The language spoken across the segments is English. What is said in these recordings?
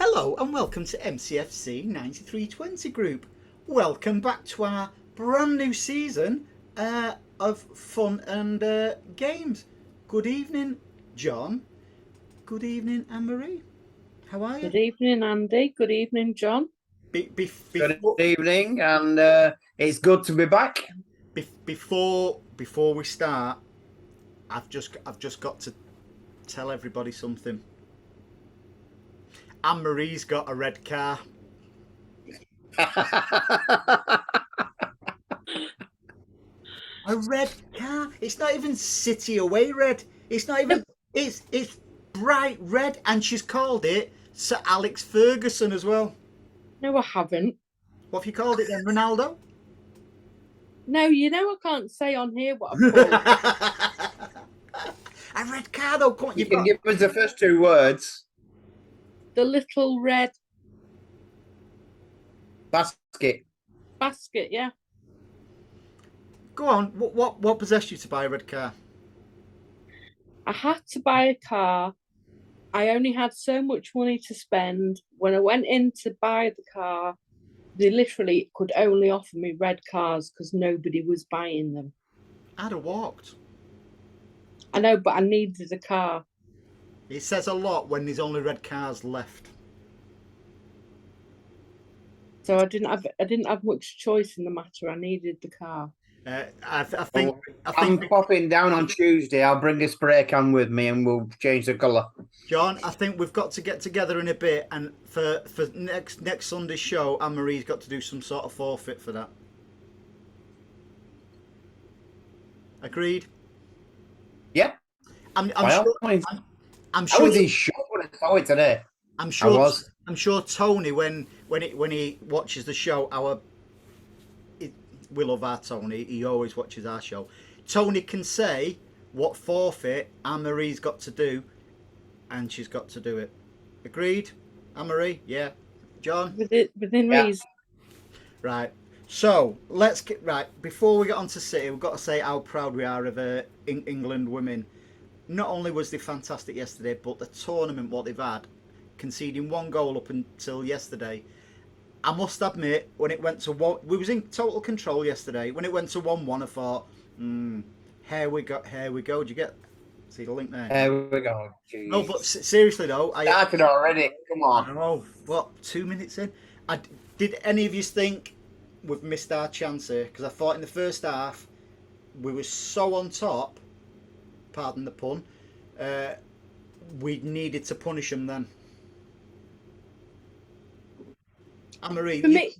Hello and welcome to MCFC 9320 Group. Welcome back to our brand new season of fun and games. Good evening, John. Good evening, Anne-Marie. How are you? Good evening, Andy. Good evening, John. Good evening, and it's good to be back. Before we start, I've just got to tell everybody something. Anne-Marie's got a red car. A red car. It's not even city away red. It's not even. It's bright red, and she's called it Sir Alex Ferguson as well. No, I haven't. What have you called it then, Ronaldo? No, I can't say on here what I've called. A red car though. Come on, You can give us the first two words. The little red Basket. basket, yeah. Go on. What possessed you to buy a red car? I had to buy a car. I only had so much money to spend. When I went in to buy the car, they literally could only offer me red cars because nobody was buying them. I'd have walked. I know, but I needed a car. It says a lot when there's only red cars left. So I didn't have much choice in the matter. I needed the car. I think I'm popping down on Tuesday. I'll bring a spray can with me, and we'll change the colour. John, I think we've got to get together in a bit, and for next Sunday's show, Anne-Marie's got to do some sort of forfeit for that. Agreed? Yeah. I'm By sure. all means. I'm I sure. was in shock when I saw it today. I'm sure. I was. I'm sure Tony, when he watches the show, we love our Tony. He always watches our show. Tony can say what forfeit Anne-Marie's got to do, and she's got to do it. Agreed, Anne-Marie? Yeah. John? Within reason. Right. So let's get right before we get on to City. We've got to say how proud we are of England women. Not only was they fantastic yesterday, but the tournament what they've had, conceding one goal up until yesterday. I must admit, when it went to one, we was in total control yesterday. When it went to 1-1, I thought, here we go. Do you get see the link there? Here we go. Jeez. No, but seriously though, Started already. Come on. I know. What, 2 minutes in? Did any of you think we've missed our chance here? Because I thought in the first half we were so on top. Pardon the pun. We needed to punish them then. Anne-Marie, for me,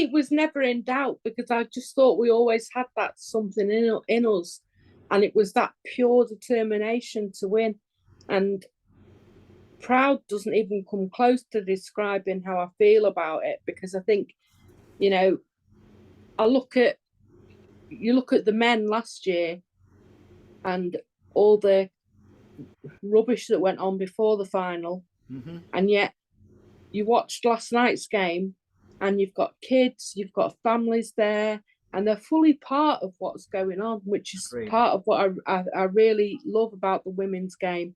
it was never in doubt because I just thought we always had that something in us, and it was that pure determination to win. And proud doesn't even come close to describing how I feel about it, because I think, you look at the men last year and all the rubbish that went on before the final, and yet you watched last night's game and you've got kids, you've got families there, and they're fully part of what's going on, which is part of what I really love about the women's game.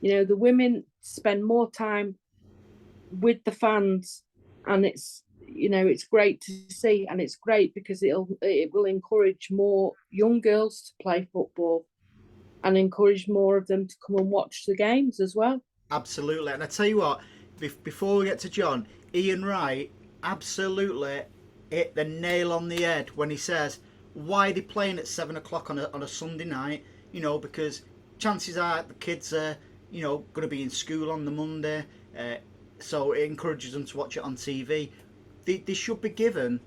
The women spend more time with the fans, and it's great to see, and it's great because it will encourage more young girls to play football and encourage more of them to come and watch the games as well. Absolutely. And I tell you what, before we get to John, Ian Wright absolutely hit the nail on the head when he says, why are they playing at 7 o'clock on a Sunday night? Because chances are the kids are, going to be in school on the Monday. So it encourages them to watch it on TV. They should be given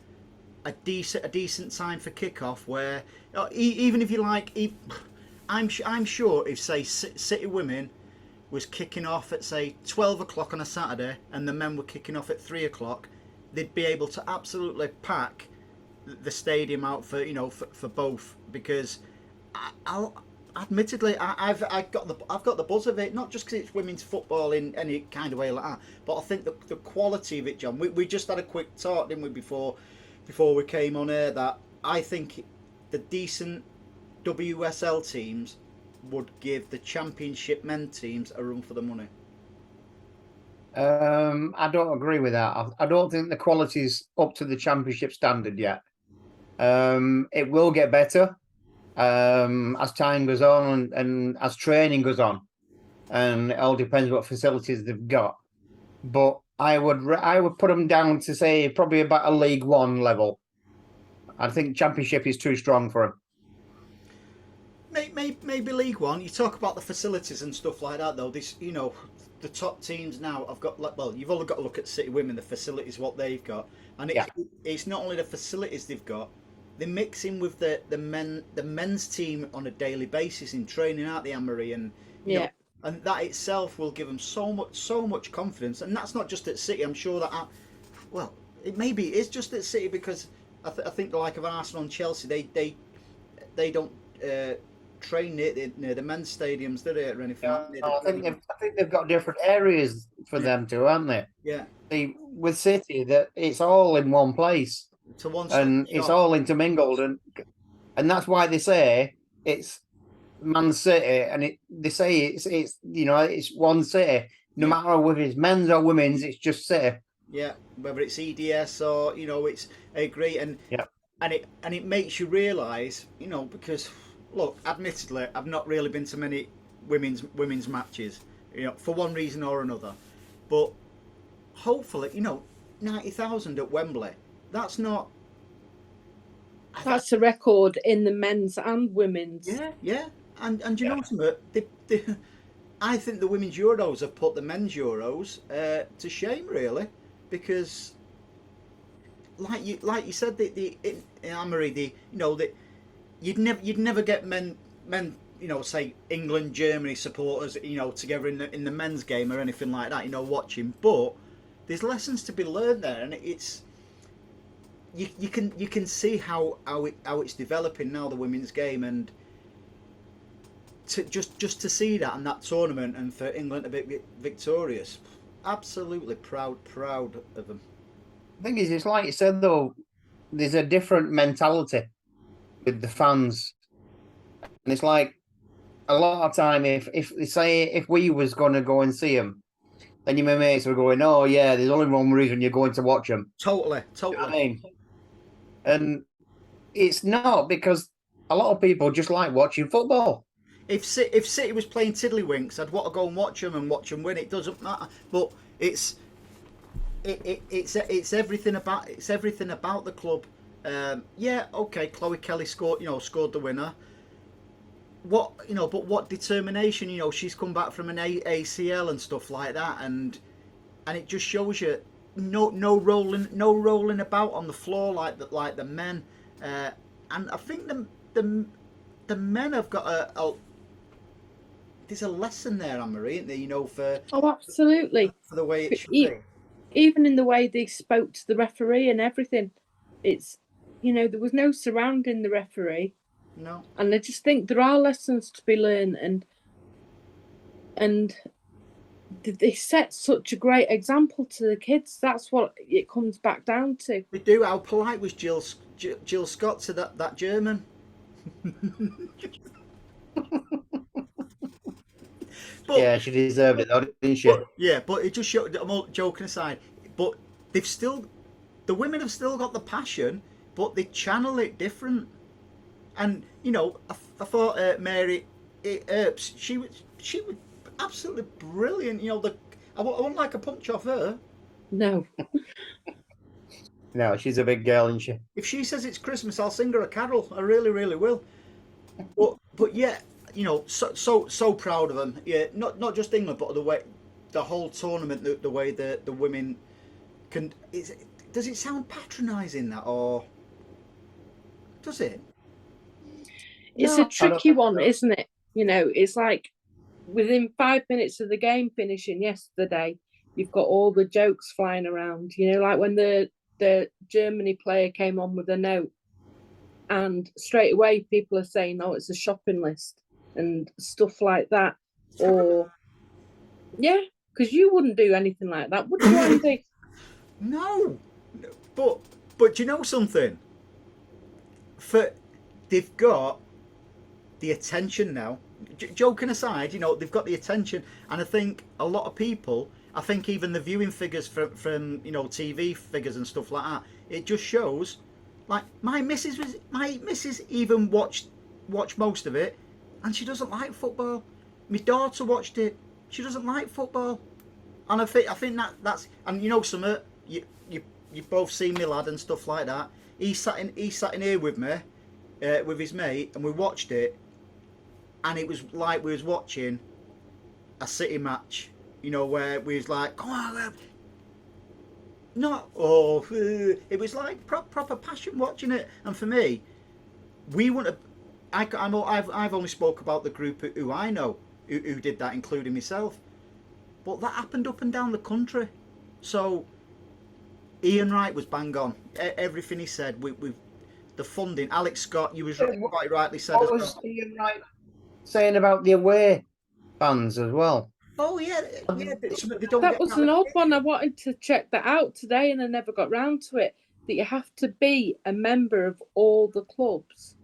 a decent time for kickoff where, even if you like, I'm sure if, say, City Women was kicking off at, say, 12 o'clock on a Saturday and the men were kicking off at 3 o'clock, they'd be able to absolutely pack the stadium out for for both, because admittedly I've got the buzz of it, not just because it's women's football in any kind of way like that, but I think the quality of it, John. We just had a quick talk, didn't we, before we came on air, that I think the decent WSL teams would give the Championship men teams a run for the money. I don't agree with that. I don't think the quality's up to the championship standard yet. It will get better as time goes on and as training goes on, and it all depends what facilities they've got. But I would put them down to say probably about a League One level. I think Championship is too strong for them. Maybe League One. You talk about the facilities and stuff like that, though. This, the top teams now have got, well, you've only got to look at City Women, the facilities, what they've got, and it's not only the facilities they've got. They mix in with the men's team on a daily basis in training, aren't they, Anne-Marie? And and that itself will give them so much confidence. And that's not just at City. I'm sure that, it is just at City, because I think the like of Arsenal and Chelsea, they don't train near the men's stadiums, do they, or anything? I think they've got different areas for them too, aren't they? Yeah. With City, that it's all in one place, to one and it's all intermingled, and that's why they say it's Man City, and they say it's one city. No matter whether it's men's or women's, it's just City. Yeah, whether it's EDS or it's I agree, and it makes you realise, because look, admittedly, I've not really been to many women's matches, for one reason or another, but hopefully, 90,000 at Wembley. That's not. That's a record in the men's and women's. Yeah, and you know something? I think the women's Euros have put the men's Euros to shame, really, because like you said, Anne-Marie, you'd never get men, say England, Germany supporters, together in the men's game or anything like that, watching. But there's lessons to be learned there, and it's you can see how it's developing now, the women's game, and just to see that and that tournament, and for England to be victorious, absolutely proud of them. The thing is, it's like you said though, there's a different mentality with the fans, and it's like a lot of time if we was going to go and see them, then your mates were going, oh yeah, there's only one reason you're going to watch them. Totally. You know what I mean? And it's not, because a lot of people just like watching football. If City was playing tiddlywinks, I'd want to go and watch them win. It doesn't matter, but it's everything about the club. Okay, Chloe Kelly scored the winner. But what determination, she's come back from an ACL and stuff like that, and it just shows you no rolling about on the floor like the men, and I think the men have got there's a lesson there, Anne-Marie, isn't there? For absolutely, for the way it should be. Even in the way they spoke to the referee and everything, it's there was no surrounding the referee. No. And I just think there are lessons to be learned, and they set such a great example to the kids. That's what it comes back down to. They do. How polite was Jill Scott to that German? But, yeah, she deserved it, though, didn't she? But it just showed. I'm all joking aside, but the women have still got the passion, but they channel it different. And I thought Mary Earps, she was absolutely brilliant. I wouldn't like a punch off her. No. No, she's a big girl, isn't she? If she says it's Christmas, I'll sing her a carol. I really, really will. But yeah, so proud of them. Yeah, not just England, but the whole tournament, the way the women can. Does it sound patronising, that, or does it? It's a tricky one, isn't it? It's like within 5 minutes of the game finishing yesterday, you've got all the jokes flying around. Like when the Germany player came on with a note, and straight away people are saying, "Oh, it's a shopping list," and stuff like that. Or because you wouldn't do anything like that, would you, Andy? No, but you know something? They've got the attention now. Joking aside, they've got the attention, and I think a lot of people, I think even the viewing figures from TV figures and stuff like that, it just shows. Like my missus even watched most of it, and she doesn't like football. My daughter watched it. She doesn't like football, and I think that's and something. You both seen me lad and stuff like that. He sat in here with me, with his mate, and we watched it, and it was like we was watching a City match. Where we was like, come on, it was like proper passion watching it. And for me, we wouldn't have. I've only spoke about the group who I know who did that, including myself. But that happened up and down the country. So Ian Wright was bang on. Everything he said, with the funding. Alex Scott, you was quite rightly said. What was Ian Wright saying about the away fans as well? Oh yeah. That was an odd one. I wanted to check that out today, and I never got round to it. That you have to be a member of all the clubs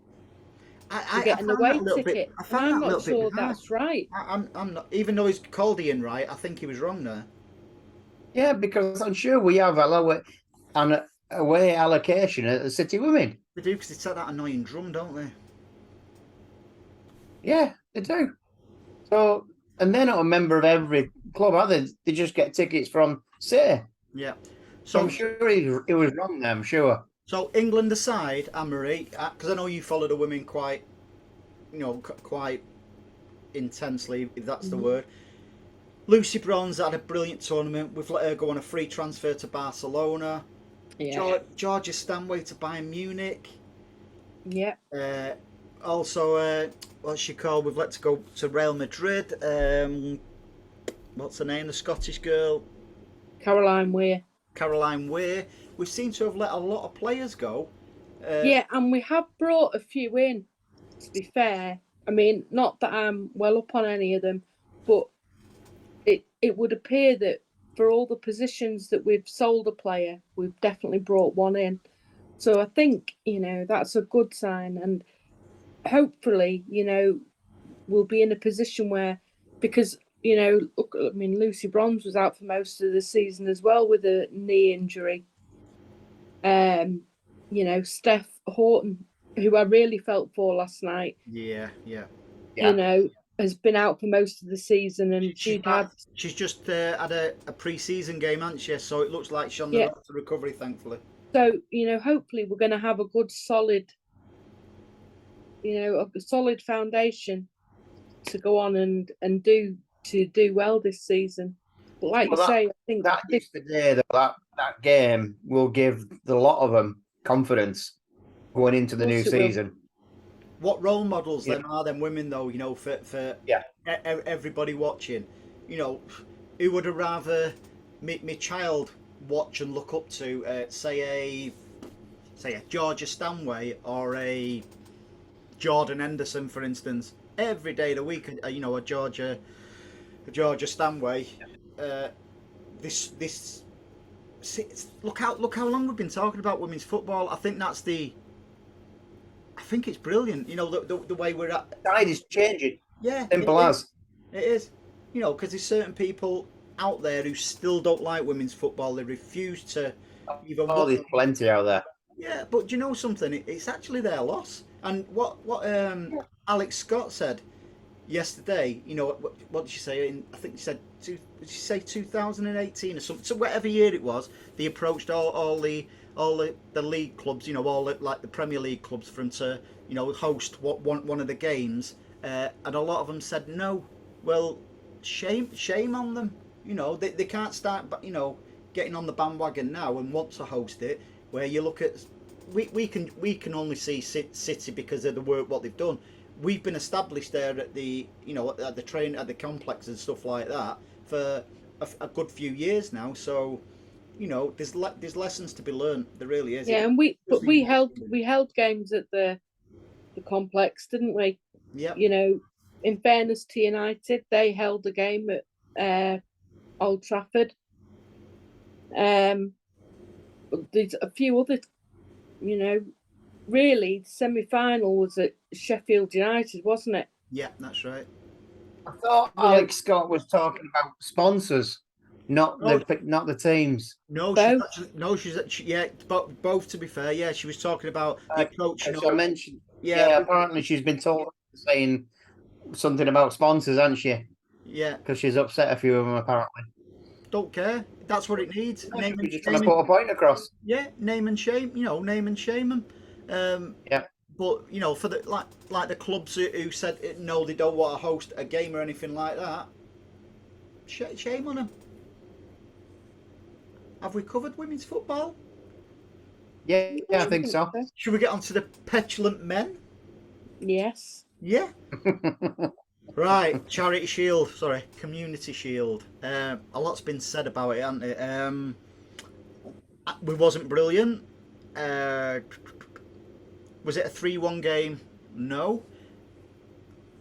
to get an away ticket. I'm not sure that's right. I'm not. Even though he's called Ian Wright, I think he was wrong there. Yeah, because I'm sure we have an away allocation at the City Women. They do, because they set that annoying drum, don't they? Yeah, they do. So, and they're not a member of every club, are they? They just get tickets from City. Yeah. So I'm sure he was wrong there, I'm sure. So England aside, Anne-Marie, because I know you follow the women quite intensely, if that's the word. Lucy Bronze had a brilliant tournament. We've let her go on a free transfer to Barcelona. Yeah. Georgia Stanway to Bayern Munich. Yeah. Also, what's she called? We've let her go to Real Madrid. What's her name? The Scottish girl. Caroline Weir. We seem to have let a lot of players go. Yeah, and we have brought a few in, to be fair. I mean, not that I'm well up on any of them, but it would appear that for all the positions that we've sold a player, we've definitely brought one in. So I think, that's a good sign. And hopefully, we'll be in a position where, because, look, I mean, Lucy Bronze was out for most of the season as well with a knee injury. Steph Horton, who I really felt for last night. Yeah. Has been out for most of the season, and she's just had a pre-season game, hasn't she? So it looks like she's on the road to recovery, thankfully. So hopefully we're going to have a good solid, a solid foundation to go on and do well this season. But like you say, I think that yesterday, that game will give the lot of them confidence going into the new season. What role models then are them women though? For everybody watching, who would have rather my child watch and look up to, say a Georgia Stanway or a Jordan Henderson, for instance. Every day of the week, a Georgia Stanway. This look how long we've been talking about women's football. I think it's brilliant. The way we're at. The tide is changing. Yeah, simple as it is. Because there's certain people out there who still don't like women's football. They refuse to even. Oh, there's plenty out there. Yeah, but do you know something? It's actually their loss. And what Alex Scott said yesterday. What did she say? I think she said. Did she say 2018 or something? So whatever year it was, they approached all the league clubs, all the Premier League clubs, for them to host one of the games, and a lot of them said no. Well, shame on them. They can't start, getting on the bandwagon now and want to host it. Where you look at, we can only see City because of the work what they've done. We've been established there at the at the complex and stuff like that for a good few years now. So. There's lessons to be learned. There really is. Yeah, and we held games at the complex, didn't we? Yeah. In fairness to United, they held a game at Old Trafford. There's a few other, really, the semi-final was at Sheffield United, wasn't it? Yeah, that's right. I thought Alex Scott was talking about sponsors not the teams. No, Both. yeah, but both, to be fair, yeah, she was talking about the approach. As I mentioned, yeah, apparently she's been told saying something about sponsors, hasn't she? yeah, Because she's upset a few of them apparently. don't care. That's what it needs. We're just trying to put a point across. Yeah, name and shame. Name and shame them. Yeah. But for the like the clubs who said no, they don't want to host a game or anything like that. Shame on them. Have we covered women's football? Yeah, I think so. Should we get on to the petulant men? Yes. Yeah. Right, Charity Shield. Sorry, Community Shield. A lot's been said about it, hasn't it? We wasn't brilliant. Was it a 3-1 game? No.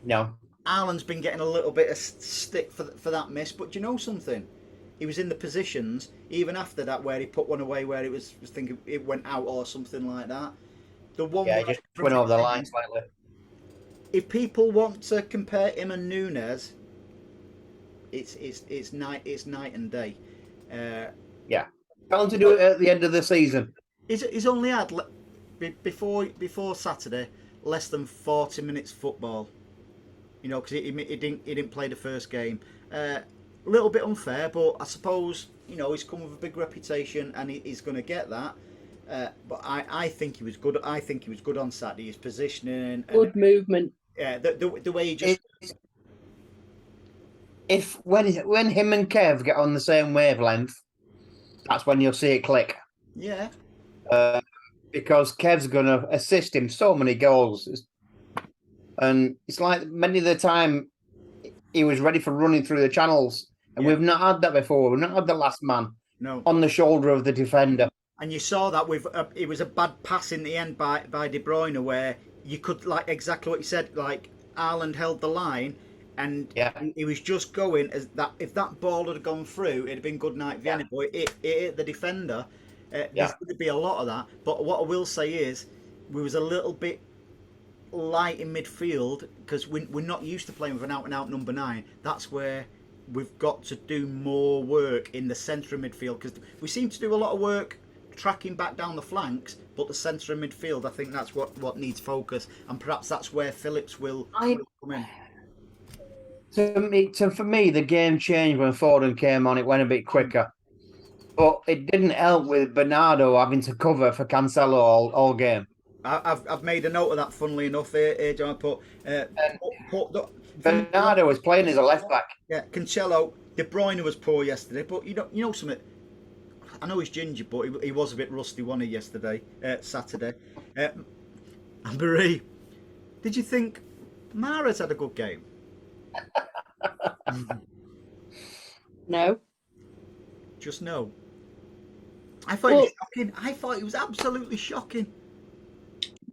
No. Ireland's been getting a little bit of stick for that miss, but do you know something? He was in the positions even after that where he put one away where it was thinking it went out or something like that. The one he just went over the line slightly. If people want to compare him and Nunes, it's night and day. Yeah, tell him to do it at the end of the season. He's only had before Saturday less than 40 minutes football. Because he didn't play the first game. A little bit unfair, but I suppose he's come with a big reputation and he's going to get that. But I think he was good. I think he was good on Saturday. His positioning, good movement. Yeah, the way he just. When him and Kev get on the same wavelength, that's when you'll see it click. Yeah. Because Kev's going to assist him so many goals, and it's like many of the time he was ready for running through the channels, and we've not had that before. We've not had the last man on the shoulder of the defender. And you saw that with it was a bad pass in the end by De Bruyne, where you could, like exactly what you said, like Ireland held the line, and he was just going as that. If that ball had gone through, it'd have been good night Vienna. But it hit the defender. There's going to be a lot of that. But what I will say is, we was a little bit light in midfield because we're not used to playing with an out-and-out number 9. That's where we've got to do more work in the centre of midfield, because we seem to do a lot of work tracking back down the flanks, but the centre of midfield, I think that's what needs focus, and perhaps that's where Phillips will come in. For me, the game changed when Foden came on. It went a bit quicker, but it didn't help with Bernardo having to cover for Cancelo all game. I've made a note of that. Funnily enough, here, John. Bernardo was playing as a left back. Yeah, Cancelo. De Bruyne was poor yesterday, but you know something. I know he's ginger, but he was a bit rusty, wasn't he, Saturday? And Marie, did you think Mahrez had a good game? No. Just no. I thought it was shocking. I thought it was absolutely shocking.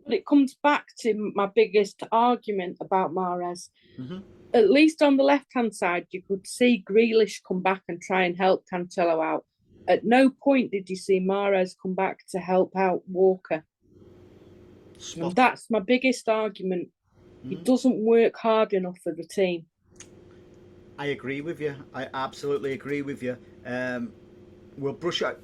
But it comes back to my biggest argument about Mahrez. Mm-hmm. At least on the left-hand side, you could see Grealish come back and try and help Cancelo out. At no point did you see Mahrez come back to help out Walker. And that's my biggest argument. Mm-hmm. He doesn't work hard enough for the team. I agree with you. I absolutely agree with you. We'll brush out.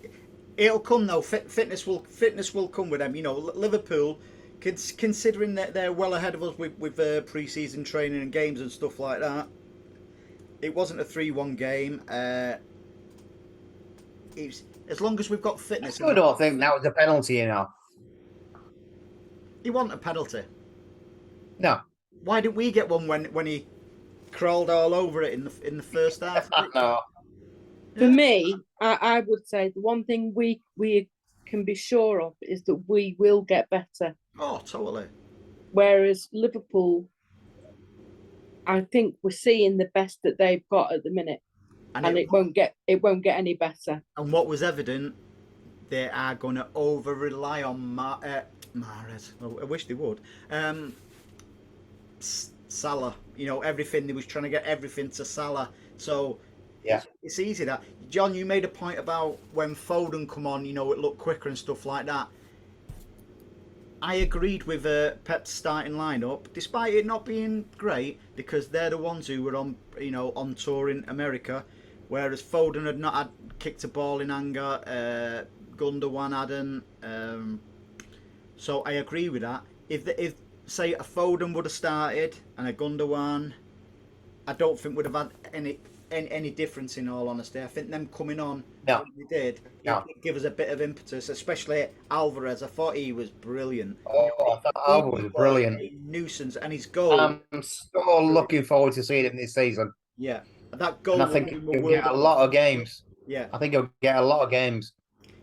It'll come though. Fitness will come with them. Liverpool, considering that they're well ahead of us with pre-season training and games and stuff like that. It wasn't a 3-1 game. As long as we've got fitness. I don't think that was a penalty, It wasn't a penalty. No. Why didn't we get one when he crawled all over it in the first half? No. For me, I would say the one thing we can be sure of is that we will get better. Oh, totally. Whereas Liverpool, I think we're seeing the best that they've got at the minute, and it won't get any better. And what was evident, they are going to over rely on Mahrez. I wish they would. Salah, everything, they was trying to get everything to Salah. So it's easy that. John, you made a point about when Foden come on, it looked quicker and stuff like that. I agreed with Pep's starting lineup, despite it not being great, because they're the ones who were on tour in America. whereas Foden had not had kicked a ball in anger. Gundogan hadn't. So I agree with that. If say a Foden would have started and a Gundogan, I don't think would have had any difference, in all honesty. I think them coming on No. when they did, No. it give us a bit of impetus, especially Alvarez. I thought he was brilliant. Oh, I thought He Alvarez was brilliant. a nuisance, and his goal, I'm so looking forward to seeing him this season. yeah, that goal. And I think won him he'll world get a of- lot of games. Yeah, I think he'll get a lot of games.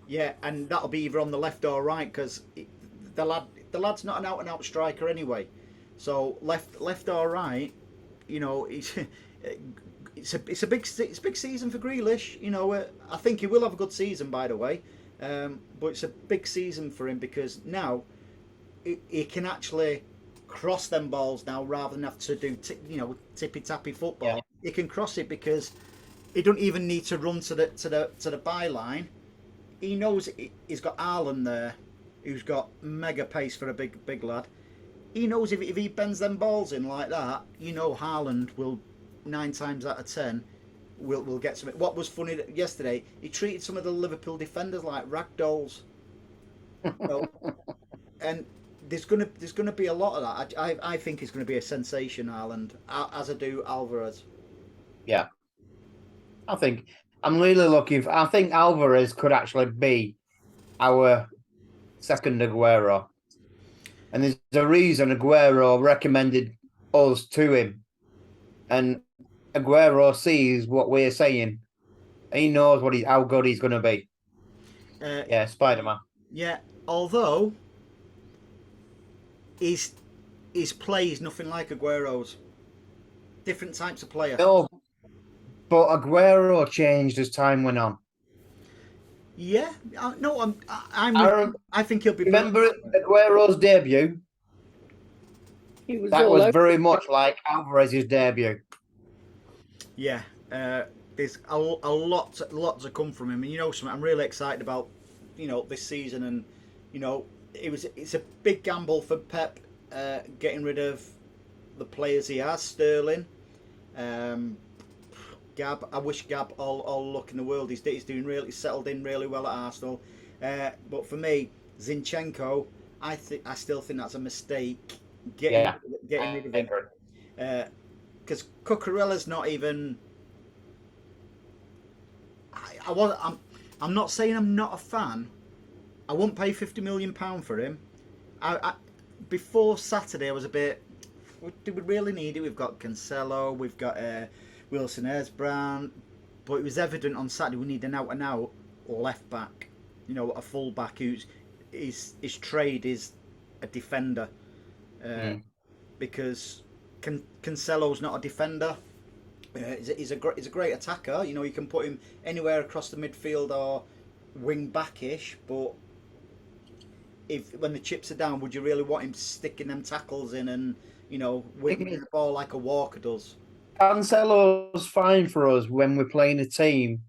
yeah, and that'll be either on the left or right, because the lad's not an out and out striker anyway. So left or right, you know, it's a big season for Grealish. You know, I think he will have a good season, by the way. But it's a big season for him because now he can actually cross them balls now rather than have to do tippy tappy football. Yeah. He can cross it because he don't even need to run to the byline. He knows he's got Haaland there, who's got mega pace for a big lad. He knows if he bends them balls in like that, you know Haaland will 9 times out of 10 will get something. What was funny yesterday, he treated some of the Liverpool defenders like ragdolls. And there's gonna be a lot of that. I think it's gonna be a sensation, Haaland, as I do Alvarez. Yeah. I think I'm really looking for. I think Alvarez could actually be our second Aguero. And there's a reason Aguero recommended us to him. And Aguero sees what we're saying. He knows how good he's going to be. Yeah, Spider-Man. Yeah, although his play is nothing like Aguero's. Different types of player. No, but Aguero changed as time went on. Yeah, no, I think he'll be. Remember Aguero's debut? That was very much like Alvarez's debut. Yeah, there's a lot to come from him, and you know something. I'm really excited about this season, and it's a big gamble for Pep getting rid of the players he has. Sterling, Gab. I wish Gab all luck in the world. He's doing settled in really well at Arsenal. But for me, Zinchenko, I still think that's a mistake. Getting rid of him. Because Cucurella's not even. I'm not saying I'm not a fan. I won't pay £50 million for him. Before Saturday, I was a bit. Do we really need it? We've got Cancelo, we've got Wilson Hezbrand, but it was evident on Saturday we need an out and out left back. A full back whose his trade is a defender. Because Cancelo's not a defender. He's a great attacker. You can put him anywhere across the midfield or wing backish. But when the chips are down, would you really want him sticking them tackles in and whipping the ball like a Walker does? Cancelo's fine for us when we're playing a team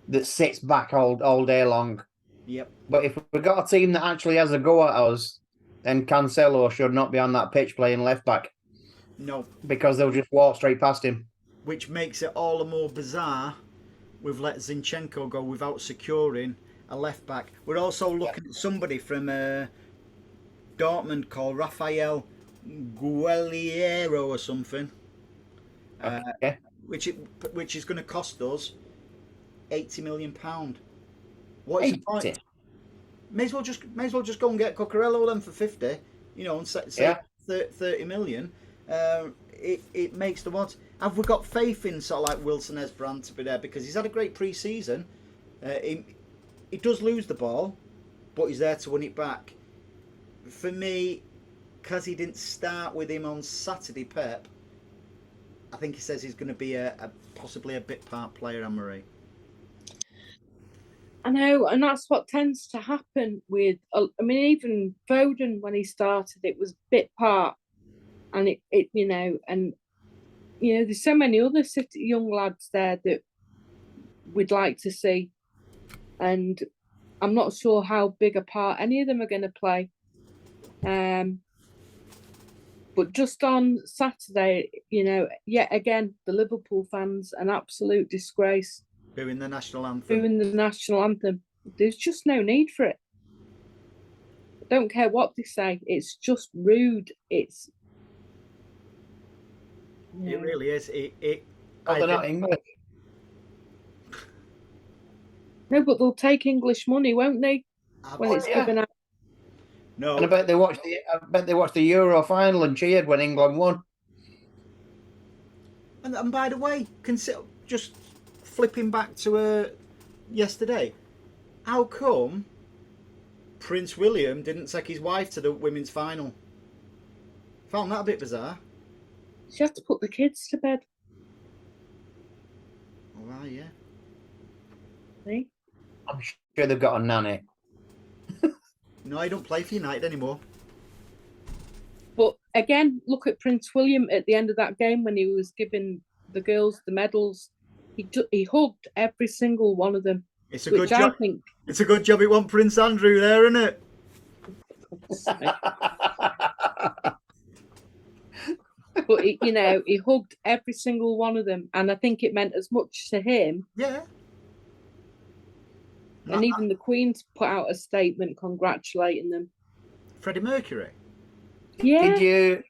that sits back all day long. Yep. But if we've got a team that actually has a go at us, then Cancelo should not be on that pitch playing left back. No. Because they'll just walk straight past him. Which makes it all the more bizarre. We've let Zinchenko go without securing a left back. We're also looking at somebody from Dortmund called Rafael Guerreiro or something. Okay. Which is going to cost us £80 million. What is the point? May as well just go and get Cucurella then for 50. And say 30 million. It makes the odds. Have we got faith in sort of like Wilson Hezbrand to be there? Because he's had a great pre-season. He does lose the ball, but he's there to win it back. For me, because he didn't start with him on Saturday, Pep, I think he says he's going to be possibly a bit part player, Anne-Marie. I know, and that's what tends to happen with. Even Foden when he started, it was bit part, and there's so many other young lads there that we'd like to see, and I'm not sure how big a part any of them are going to play. But just on Saturday, yet again, the Liverpool fans, an absolute disgrace. Doing the national anthem. doing the national anthem. There's just no need for it. I don't care what they say. It's just rude. It's It really is. Oh, I they're think- not English. no, but they'll take English money, won't they? When it's yeah. given out. No, And I bet they watched the Euro final and cheered when England won. and by the way, consider just flipping back to yesterday. How come Prince William didn't take his wife to the women's final? Found that a bit bizarre. She has to put the kids to bed. Oh, wow, yeah. See? I'm sure they've got a nanny. No, I don't play for United anymore. But again, look at Prince William at the end of that game when he was giving the girls the medals. He hugged every single one of them. It's a which good job. I think. It's a good job it wasn't Prince Andrew there, isn't it? But he hugged every single one of them, and I think it meant as much to him. Yeah. And even the Queen's put out a statement congratulating them. Freddie Mercury. Yeah. Did you?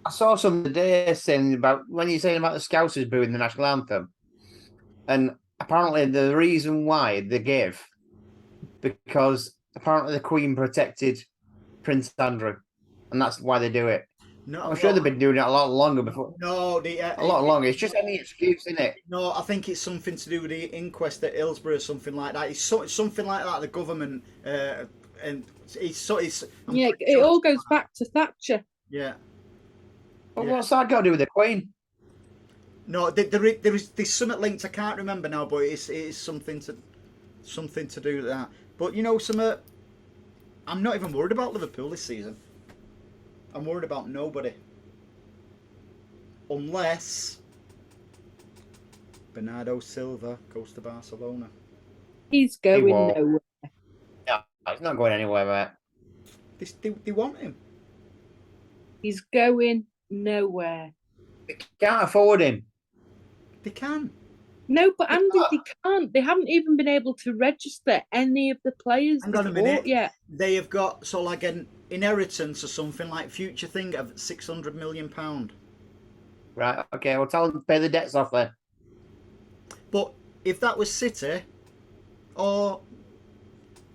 I saw some today saying about when you're saying about the Scousers booing the national anthem, and apparently the reason why they gave because apparently the Queen protected Prince Andrew, and that's why they do it. No, I'm sure they've been doing it a lot longer before. No, A lot longer. It's just any excuse, isn't it? No, I think it's something to do with the inquest at Hillsborough or something like that. It's something like that. The government and it's. I'm Yeah, pretty it sure all it's- goes back to Thatcher. Yeah. But Yeah. what's that got to do with the Queen? No, there's something linked. I can't remember now, but it's something to do with that. But I'm not even worried about Liverpool this season. I'm worried about nobody, unless Bernardo Silva goes to Barcelona. He's going won't. nowhere. No, it's not going anywhere, mate. They want him. He's going nowhere. They can't afford him. They can. No, but Andy, they can't. They haven't even been able to register any of the players Hang they on a minute. bought yet. They have got like an inheritance or something like future thing of £600 million. Right, okay, well, tell them to pay the debts off then. But if that was City, or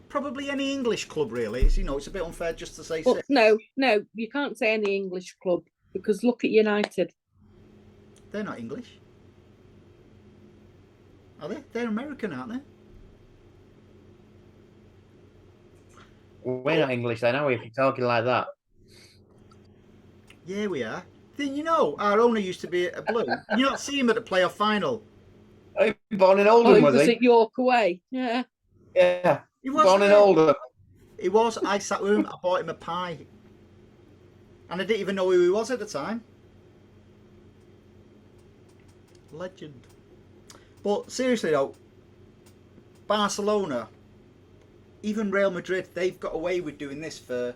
probably any English club, really, it's a bit unfair just to say But City. no, you can't say any English club because look at United. They're not English. Are they? They're American, aren't they? We're not English then, are we, if you're talking like that? Yeah, we are. Then our owner used to be a Blue. You not see him at the playoff final. Oh, he was born in Oh, Oldham, he was was he? at York away. Yeah. Yeah, He was born in there. Oldham. He was. I sat with him. I bought him a pie, and I didn't even know who he was at the time. Legend. But seriously though, Barcelona, even Real Madrid, they've got away with doing this for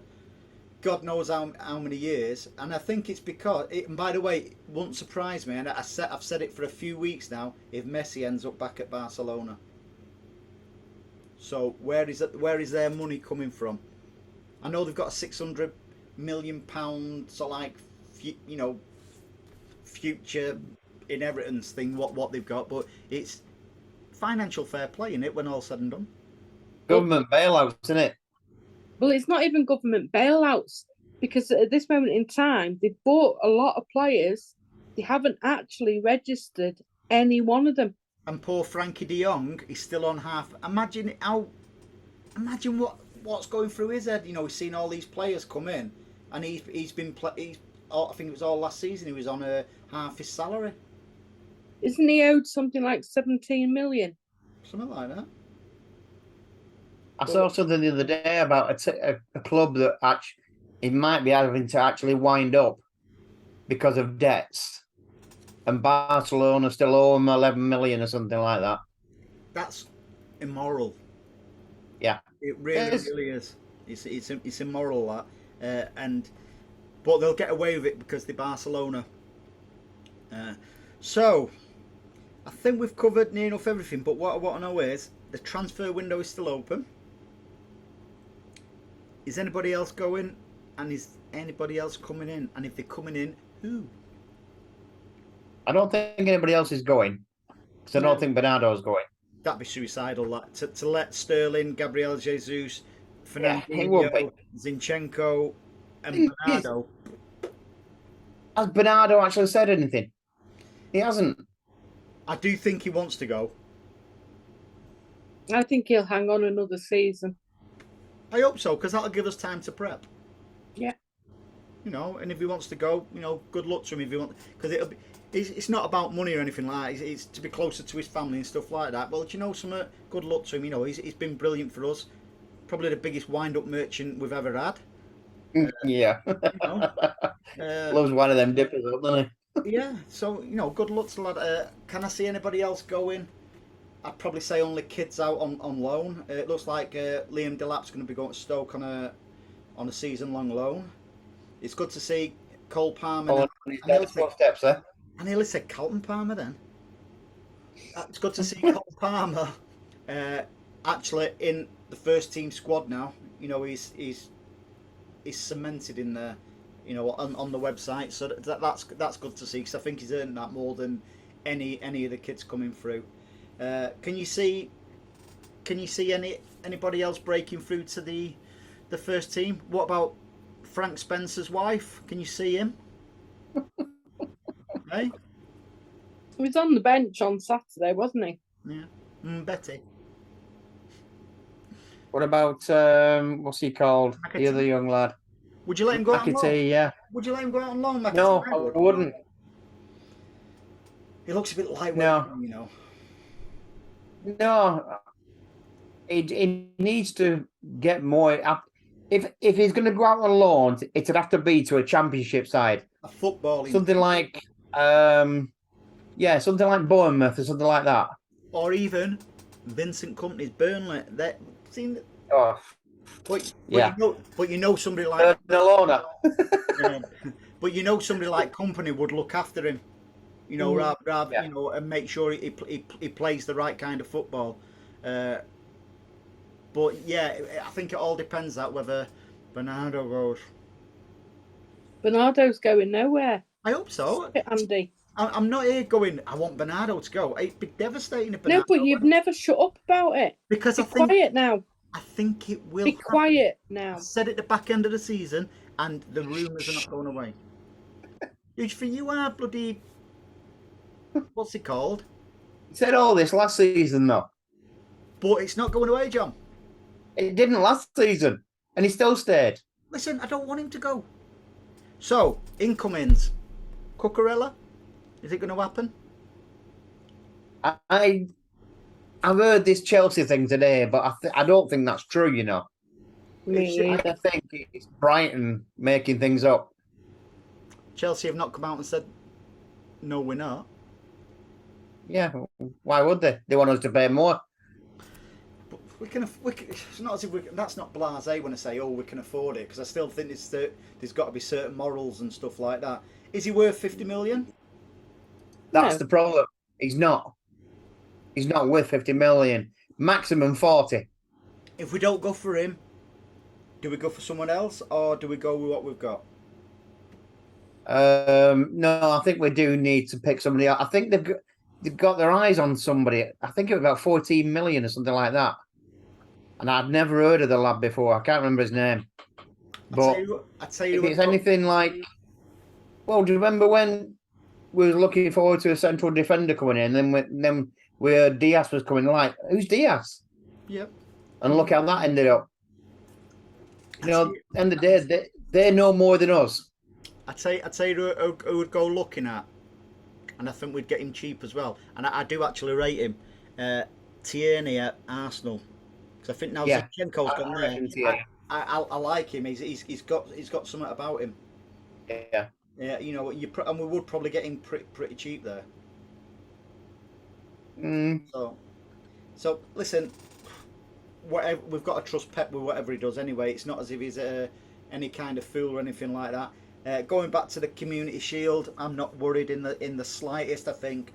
God knows how many years, and I think it's because. And by the way, it won't surprise me, and I've said it for a few weeks now. If Messi ends up back at Barcelona, so where is their money coming from? I know they've got a £600 million future inheritance thing. What they've got, but it's financial fair play in it when all's said and done. Government bailouts, isn't it? Well, it's not even government bailouts because at this moment in time, they've bought a lot of players. They haven't actually registered any one of them. And poor Frankie De Jong is still on half. Imagine what's going through his head. He's seen all these players come in, and I think it was all last season. He was on half his salary, Isn't he owed something like 17 million? something like that. I saw something the other day about a club that it might be having to actually wind up because of debts, and Barcelona still owe them 11 million or something like that. That's immoral. Yeah, It really is. It's immoral that, but they'll get away with it because they're Barcelona. So I think we've covered near enough everything, but what I want to know is the transfer window is still open. Is anybody else going? And is anybody else coming in? And if they're coming in, who? I don't think anybody else is going because I don't think Bernardo's going. That'd be suicidal. That to let Sterling, Gabriel Jesus, Yeah, it would Fernandinho, Zinchenko, and Bernardo. Has Bernardo actually said anything? He hasn't. I do think he wants to go. I think he'll hang on another season. I hope so, because that'll give us time to prep. Yeah. You know, and if he wants to go, you know, good luck to him if he wants. Because it'll be. It's not about money or anything like that. It's to be closer to his family and stuff like that. Well, do you know something? Good luck to him. You know, he's been brilliant for us. Probably the biggest wind-up merchant we've ever had. Yeah. You know, Loves one of them dippers up, doesn't he? Yeah. So, you know, good luck to lad. Can I see anybody else going? I'd probably say only kids out on loan. It looks like Liam Delap's going to be going to Stoke on a season-long loan. It's good to see Cole Palmer. Steps there. I nearly said Carlton Palmer then. It's good to see Cole Palmer actually in the first team squad now. You know, he's cemented in there, you know, on the website. So that's good to see, because I think he's earned that more than any of the kids coming through. Can you see anybody else breaking through to the first team? What about Frank Spencer's wife? Can you see him? Hey? He was on the bench on Saturday, wasn't he? Yeah. Betty. What about what's he called? McAtee. The other young lad. Would you let him go out on loan? Yeah. Would you let him go out on loan, McAtee? No, I wouldn't. He looks a bit lightweight, you know. No, he needs to get more. If he's going to go out on loan, it'd have to be to a championship side. A footballing. Something like, something like Bournemouth or something like that. Or even Vincent Kompany's Burnley. That seemed. Oh, but yeah. You know somebody like. Barcelona. But you know somebody like Kompany would look after him. You know, rather yeah. You know, and make sure he plays the right kind of football. But yeah, I think it all depends on whether Bernardo goes. Bernardo's going nowhere. I hope so. Andy. I'm not here going, I want Bernardo to go. It'd be devastating if Bernardo. No, but you've never shut up about it. Because be quiet now. I think it will. Be quiet now. I said at the back end of the season, and the rumours are not going away. For you are bloody. What's it called? He said all this last season, though. But it's not going away, John. It didn't last season, and he still stayed. Listen, I don't want him to go. So, incomings. Cucurella? Is it going to happen? I've heard this Chelsea thing today, but I don't think that's true, you know. I think it's Brighton making things up. Chelsea have not come out and said, no, we're not. Yeah, why would they? They want us to pay more. But we can it's not as if that's not blasé when I say, oh, we can afford it, because I still think there's got to be certain morals and stuff like that. Is he worth 50 million? That's the problem. He's not. He's not worth 50 million. Maximum 40. If we don't go for him, do we go for someone else, or do we go with what we've got? No, I think we do need to pick somebody else. I think they've got their eyes on somebody. I think it was about 14 million or something like that. And I'd never heard of the lad before. I can't remember his name. But I'd tell you if it's anything like, well, do you remember when we were looking forward to a central defender coming in, and then we heard Diaz was coming? Like, who's Diaz? Yep. And look how that ended up. You know, end of the day, they know more than us. I'd say who would go looking at, and I think we'd get him cheap as well. And I do actually rate him. Tierney at Arsenal, because I think now Zinchenko's gone there. I like him. He's got something about him. Yeah. Yeah, you know, and we would probably get him pretty cheap there. So listen, whatever, we've got to trust Pep with whatever he does anyway. It's not as if he's any kind of fool or anything like that. Going back to the Community Shield, I'm not worried in the slightest. I think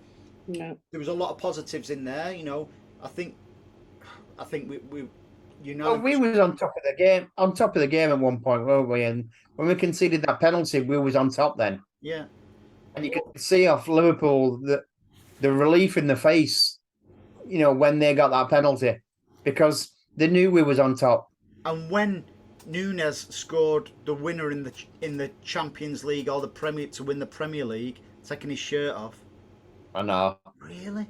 No. There was a lot of positives in there. You know, I think we Well, we was on top of the game at one point, weren't we? And when we conceded that penalty, we was on top then. Yeah. And you could see off Liverpool the relief in the face, you know, when they got that penalty, because they knew we was on top. And when Nunes scored the winner in the Champions League or the Premier to win the Premier League, taking his shirt off. I know. Really?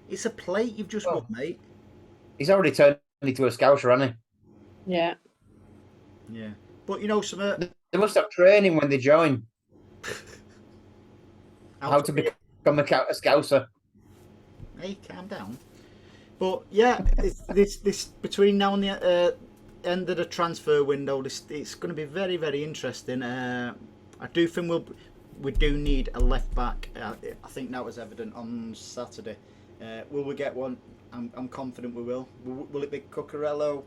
It's a plate you've just won, mate. He's already turned into a scouser, hasn't he? Yeah. Yeah. But you know, some they must have training when they join. How to become a scouser. Hey, calm down. But yeah, this between now and the end of the transfer window, it's going to be very, very interesting. I do think we do need a left back. I think that was evident on Saturday. Will we get one? I'm confident we will. Will it be Cucurella?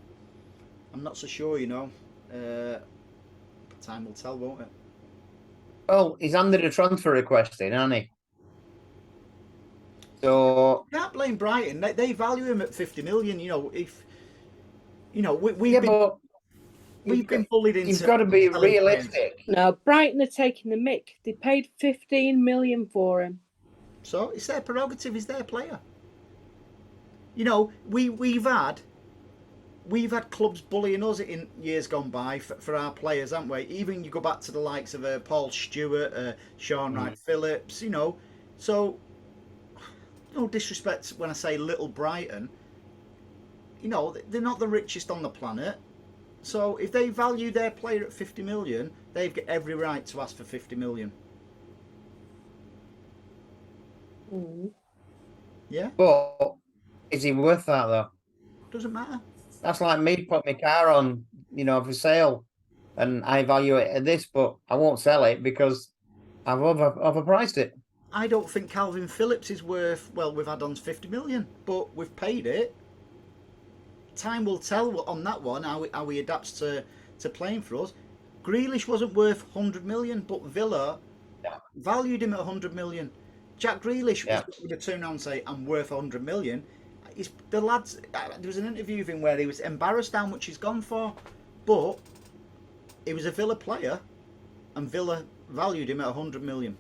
I'm not so sure, you know. Time will tell, won't it? Oh, he's handed a transfer request in, hasn't he? So can't blame Brighton. They value him at 50 million. You know, if you know we've been bullied into. You've got to be realistic. No, Brighton are taking the mick. They paid 15 million for him. So it's their prerogative. He's their player. You know, we've had clubs bullying us in years gone by for our players, haven't we? Even you go back to the likes of Paul Stewart, Sean Wright Phillips. You know, so. No disrespect when I say little Brighton, you know, they're not the richest on the planet. So if they value their player at 50 million, they've got every right to ask for 50 million. Yeah? But is he worth that, though? Doesn't matter. That's like me putting my car on, you know, for sale, and I value it at this, but I won't sell it because I've overpriced it. I don't think Calvin Phillips is worth, well, we've had on 50 million, but we've paid it. Time will tell on that one how he adapts to playing for us. Grealish wasn't worth 100 million, but Villa valued him at 100 million. Jack Grealish would have turned around and say, I'm worth 100 million. The lads, there was an interview of him where he was embarrassed how much he's gone for, but he was a Villa player, and Villa valued him at 100 million.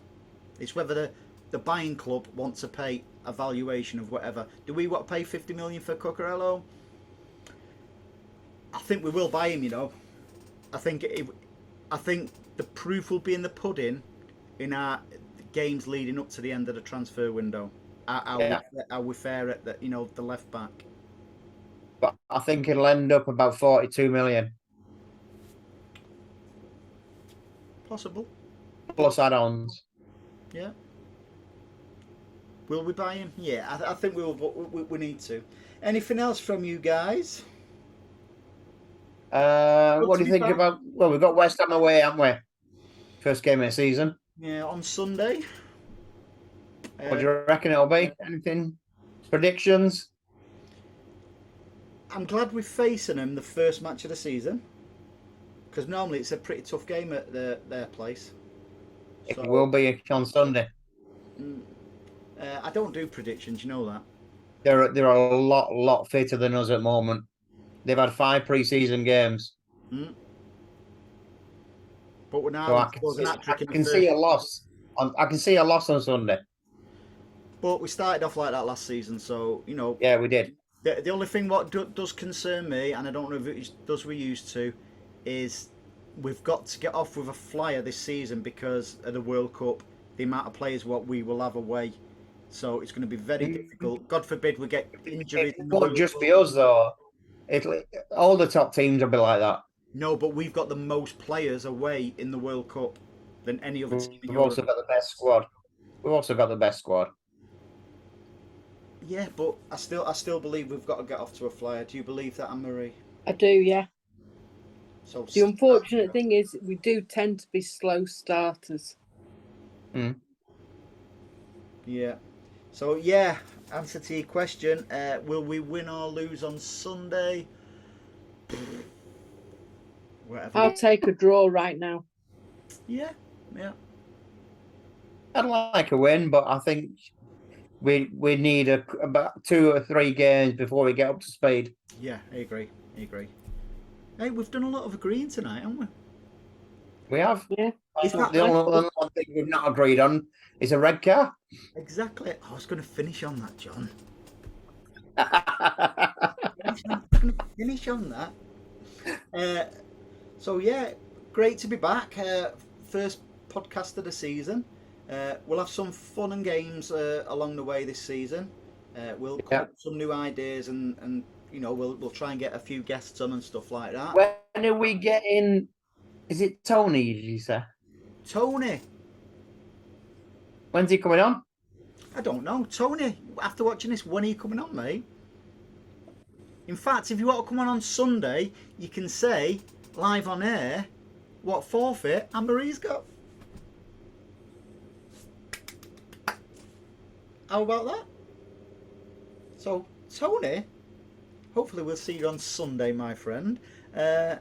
It's whether the buying club wants to pay a valuation of whatever. Do we want to pay 50 million for Cucurella? I think we will buy him, you know. I think the proof will be in the pudding in our games leading up to the end of the transfer window. How we fare at the, you know, the left back. But I think it'll end up about 42 million. Possible. Plus add-ons. Yeah. Will we buy him? Yeah, I think we will. We need to. Anything else from you guys? What do you think about? Well, we've got West Ham away, haven't we? First game of the season. Yeah, on Sunday. What do you reckon it'll be? Anything? Predictions? I'm glad we're facing them the first match of the season, because normally it's a pretty tough game at their place. It will be on Sunday. I don't do predictions, you know that. They're a lot fitter than us at the moment. They've had 5 pre-season games. But we're now. So I can see a loss. I can see a loss on Sunday. But we started off like that last season, so you know. Yeah, we did. The only thing what does concern me, and I don't know if it does we used to, is we've got to get off with a flyer this season because of the World Cup, the amount of players what we will have away. So it's going to be very difficult. God forbid we get injuries. It won't just be us though. All the top teams will be like that. No, but we've got the most players away in the World Cup than any other team in We've Europe. also got the best squad. We've also got the best squad. Yeah, but I still believe we've got to get off to a flyer. Do you believe that, Anne-Marie? I do, yeah. So the unfortunate thing is we do tend to be slow starters. Yeah. So yeah, answer to your question, will we win or lose on Sunday? Whatever. I'll take a draw right now. Yeah. I'd like a win, but I think we need about 2 or 3 games before we get up to speed. Yeah, I agree. Hey, we've done a lot of agreeing tonight, haven't we? We have. Yeah. Is that The only thing we've not agreed on is a red car. exactly? I was going to finish on that, John. Finish on that. So yeah, great to be back. First podcast of the season. We'll have some fun and games along the way this season. We'll come up with some new ideas and we'll try and get a few guests on and stuff like that. When are we getting? Is it Tony? Did you say? Tony, When's he coming on? I don't know. Tony, after watching this, when are you coming on, mate? In fact, if you want to come on Sunday, you can say live on air what forfeit Anne-Marie's got. How about that? So, Tony, hopefully we'll see you on Sunday, my friend. And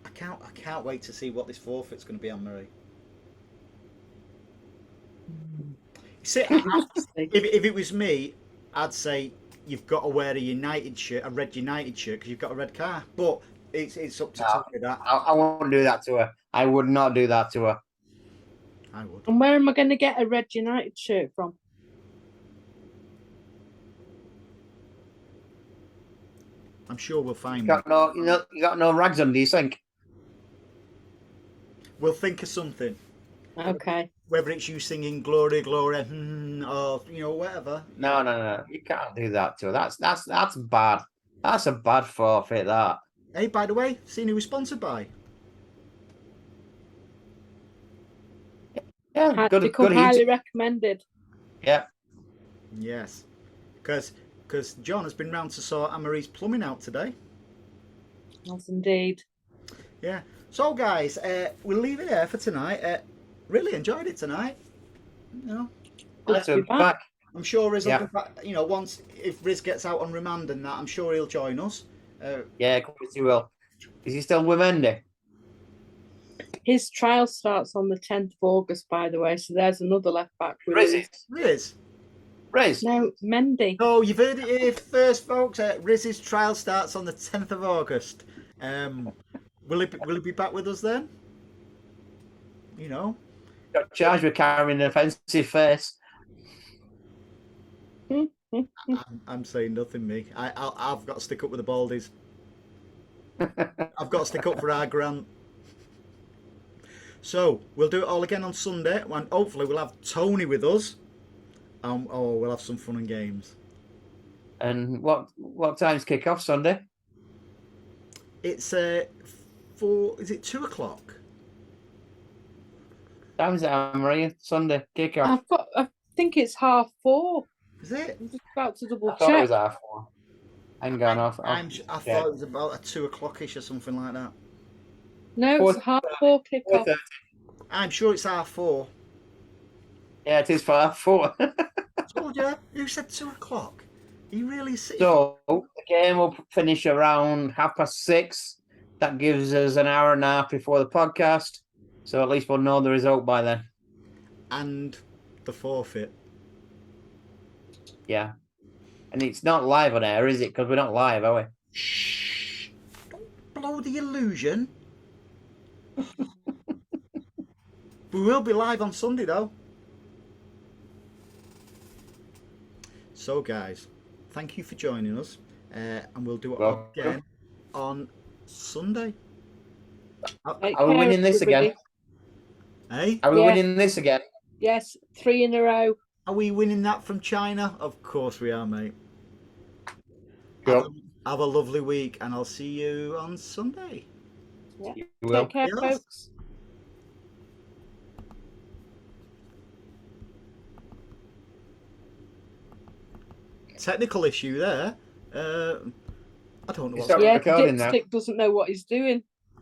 I can't wait to see what this forfeit's going to be, Anne-Marie. See, if it was me, I'd say you've got to wear a United shirt, a red United shirt, because you've got a red car. But it's up to Tony that. I won't do that to her. I would not do that to her. I would. And where am I going to get a red United shirt from? I'm sure we'll find You got no rags under your sink. We'll think of something. Okay. Whether it's you singing "Glory, Glory," or whatever. No. You can't do that to her. That's bad. That's a bad forfeit. That. Hey, by the way, seen who we're sponsored by? Yeah, good. Highly recommended. Yeah. Yes, because John has been round to sort Anne-Marie's plumbing out today. Yes, indeed. Yeah. So, guys, we'll leave it there for tonight. Really enjoyed it tonight. Good to be back. I'm sure Riz will be back. Once if Riz gets out on remand and that, I'm sure he'll join us. Yeah, of course he will. Is he still with Mendy? His trial starts on the 10th of August, by the way. So there's another left back. Riz. No, Mendy. Oh, you've heard it here first, folks. Riz's trial starts on the 10th of August. Will he be back with us then? Got charged with carrying an offensive face. I'm saying nothing, me. I've got to stick up with the Baldies. I've got to stick up for our Grant. So we'll do it all again on Sunday, and hopefully we'll have Tony with us. We'll have some fun and games. And what time's kick off Sunday? It's is it 2:00? Time's it, Anne-Marie? Sunday kick off. I think it's 4:30. Is it? I'm just about to double I thought check. it was 4:30. Hang on, off. I thought it was about a 2:00ish or something like that. No, it's 4:30 kickoff. 4:30. I'm sure it's 4:30. Yeah, it is 4:30. Told you. Who said 2:00? You really see? So the game will finish around 6:30. That gives us an hour and a half before the podcast. So at least we'll know the result by then. And the forfeit. Yeah. And it's not live on air, is it? Because we're not live, are we? Shh. Don't blow the illusion. We will be live on Sunday, though. So, guys, thank you for joining us. And we'll do it again on Sunday. Are we winning this again? Hey? Are we winning this again? Yes, 3 in a row. Are we winning that from China? Of course we are, mate. Sure. Have a lovely week, and I'll see you on Sunday. Yeah. You will. Take care, Yes. folks. Technical issue there. I don't know. Stop Yeah, recording now. Dipstick doesn't know what he's doing.